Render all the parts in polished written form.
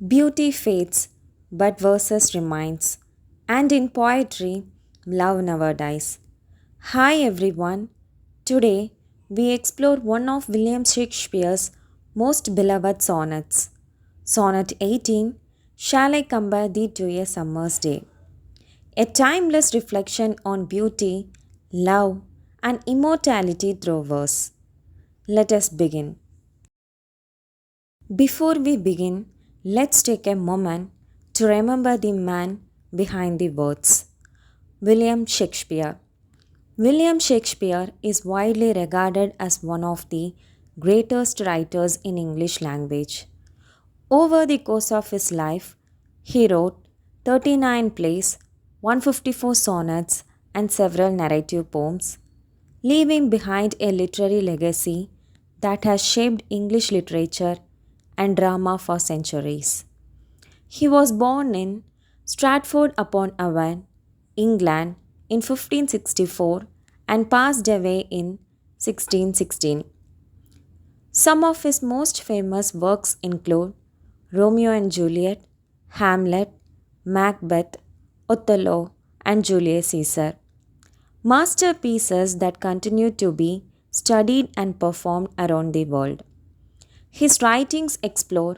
Beauty fades, but verses remains, and in poetry, love never dies. Hi everyone. Today we explore one of William Shakespeare's most beloved sonnets. Sonnet 18, Shall I Compare Thee to a Summer's Day? A timeless reflection on beauty, love, and immortality through verse. Let us begin. Before we begin, let's take a moment to remember the man behind the words. William Shakespeare. William Shakespeare is widely regarded as one of the greatest writers in English language. Over the course of his life, he wrote 39 plays, 154 sonnets, and several narrative poems, leaving behind a literary legacy that has shaped English literature and drama for centuries. He was born in Stratford upon Avon, England in 1564 and passed away in 1616. Some of his most famous works include Romeo and Juliet, Hamlet, Macbeth, Othello, and Julius Caesar. Masterpieces that continue to be studied and performed around the world. His writings explore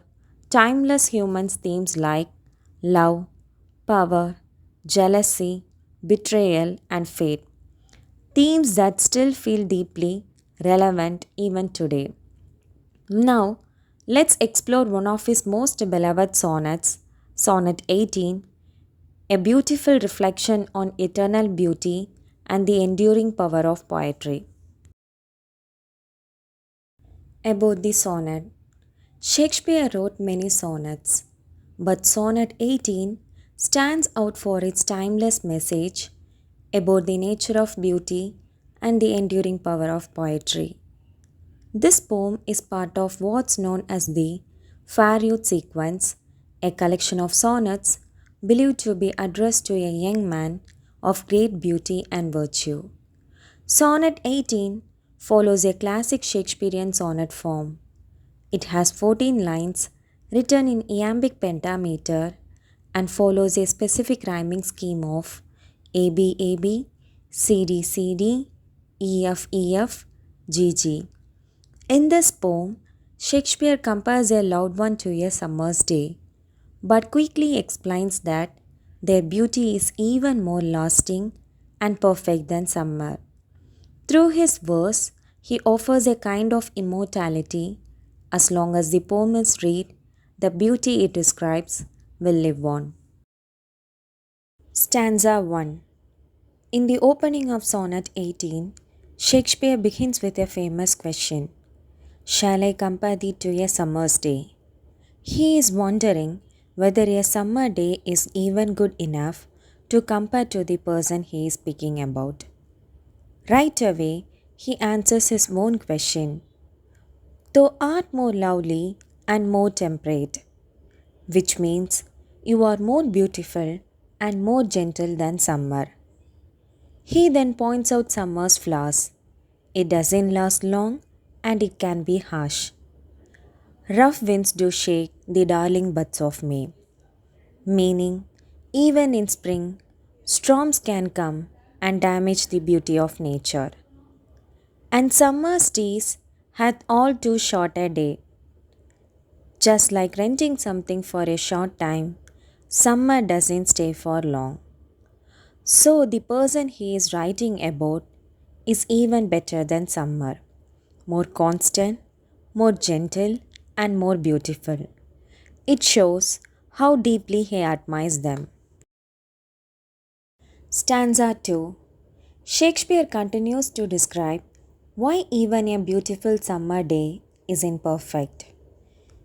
timeless human themes like love, power, jealousy, betrayal, and fate. Themes that still feel deeply relevant even today. Now, let's explore one of his most beloved sonnets, Sonnet 18, a beautiful reflection on eternal beauty and the enduring power of poetry. About the sonnet. Shakespeare wrote many sonnets, but Sonnet 18 stands out for its timeless message about the nature of beauty and the enduring power of poetry. This poem is part of what's known as the Fair Youth Sequence, a collection of sonnets believed to be addressed to a young man of great beauty and virtue. Sonnet 18 follows a classic Shakespearean sonnet form. It has 14 lines written in iambic pentameter and follows a specific rhyming scheme of AB AB, CD CD, EF EF, GG. In this poem, Shakespeare compares a loved one to a summer's day, but quickly explains that their beauty is even more lasting and perfect than summer. Through his verse, he offers a kind of immortality. As long as the poem is read, the beauty it describes will live on. Stanza 1. In the opening of Sonnet 18, Shakespeare begins with a famous question: Shall I compare thee to a summer's day? He is wondering whether a summer day is even good enough to compare to the person he is speaking about. Right away, he answers his own question: Thou art more lovely and more temperate, which means you are more beautiful and more gentle than summer. He then points out summer's flaws. It doesn't last long and it can be harsh. Rough winds do shake the darling buds of May, meaning, even in spring, storms can come and damage the beauty of nature. And summer's days hath all too short a day. Just like renting something for a short time, summer doesn't stay for long. So the person he is writing about is even better than summer, more constant, more gentle, and more beautiful. It shows how deeply he admires them. Stanza 2. Shakespeare continues to describe why even a beautiful summer day is imperfect.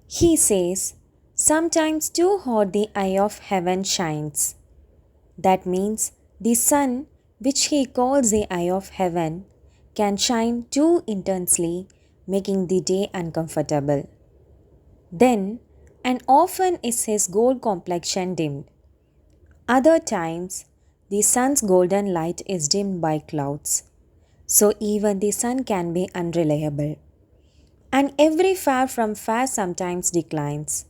He says, Sometimes too hot the eye of heaven shines. That means the sun, which he calls the eye of heaven, can shine too intensely, making the day uncomfortable. Then, and often is his gold complexion dimmed. Other times, the sun's golden light is dimmed by clouds, so even the sun can be unreliable. And every fair from fair sometimes declines.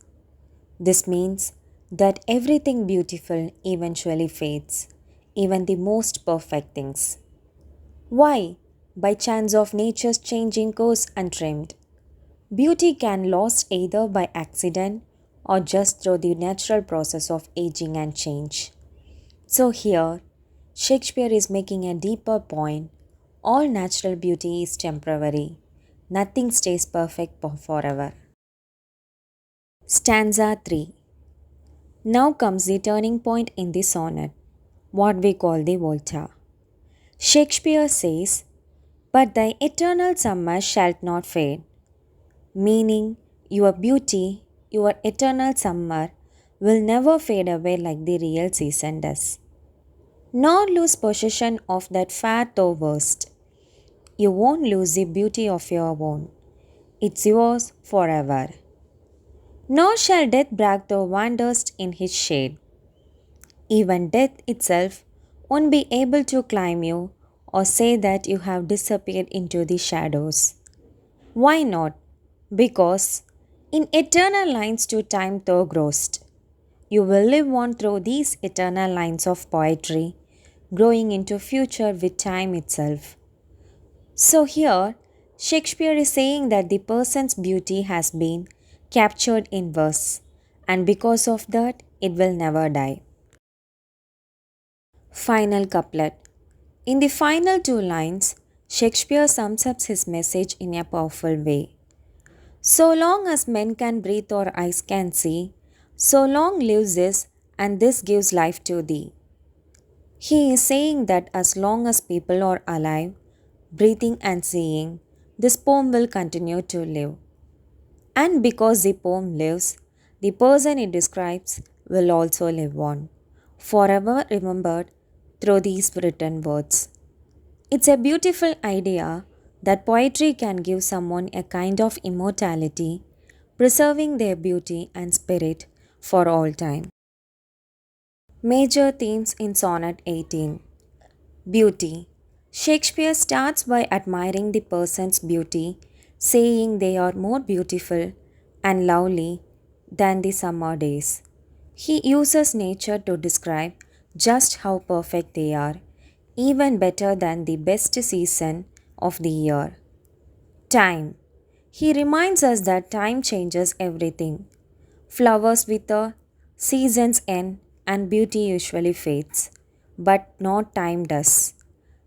This means that everything beautiful eventually fades, even the most perfect things. Why? By chance of nature's changing course untrimmed. Beauty can lost either by accident or just through the natural process of aging and change. So here, Shakespeare is making a deeper point. All natural beauty is temporary. Nothing stays perfect forever. Stanza 3. Now comes the turning point in the sonnet, what we call the volta. Shakespeare says, "But thy eternal summer shalt not fade," meaning your beauty, your eternal summer, will never fade away like the real season does. Nor lose possession of that fair thou wast. You won't lose the beauty of your own. It's yours forever. Nor shall death brag thou wanderest in his shade. Even death itself won't be able to climb you or say that you have disappeared into the shadows. Why not? Because in eternal lines to time thou growest. You will live on through these eternal lines of poetry, growing into future with time itself. So here, Shakespeare is saying that the person's beauty has been captured in verse, and because of that, it will never die. Final couplet. In the final two lines, Shakespeare sums up his message in a powerful way. So long as men can breathe or eyes can see, so long lives this, and this gives life to thee. He is saying that as long as people are alive, breathing and seeing, this poem will continue to live. And because the poem lives, the person it describes will also live on, forever remembered through these written words. It's a beautiful idea that poetry can give someone a kind of immortality, preserving their beauty and spirit for all time. Major themes in Sonnet 18. Beauty. Shakespeare starts by admiring the person's beauty, saying they are more beautiful and lovely than the summer days. He uses nature to describe just how perfect they are, even better than the best season of the year. Time. He reminds us that time changes everything. Flowers wither, seasons end, and beauty usually fades. But not time does.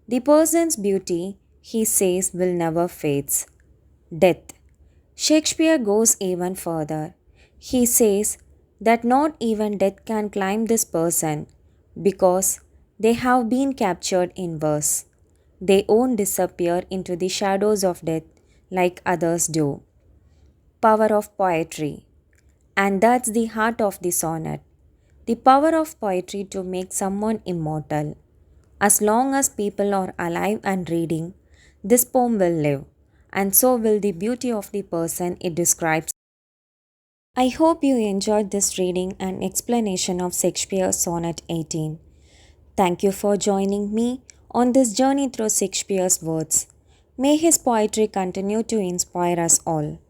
The person's beauty, he says, will never fades. Death. Shakespeare goes even further. He says that not even death can climb this person because they have been captured in verse. They won't disappear into the shadows of death like others do. Power of poetry. And that's the heart of the sonnet. The power of poetry to make someone immortal. As long as people are alive and reading, this poem will live, and so will the beauty of the person it describes. I hope you enjoyed this reading and explanation of Shakespeare's Sonnet 18. Thank you for joining me on this journey through Shakespeare's words. May his poetry continue to inspire us all.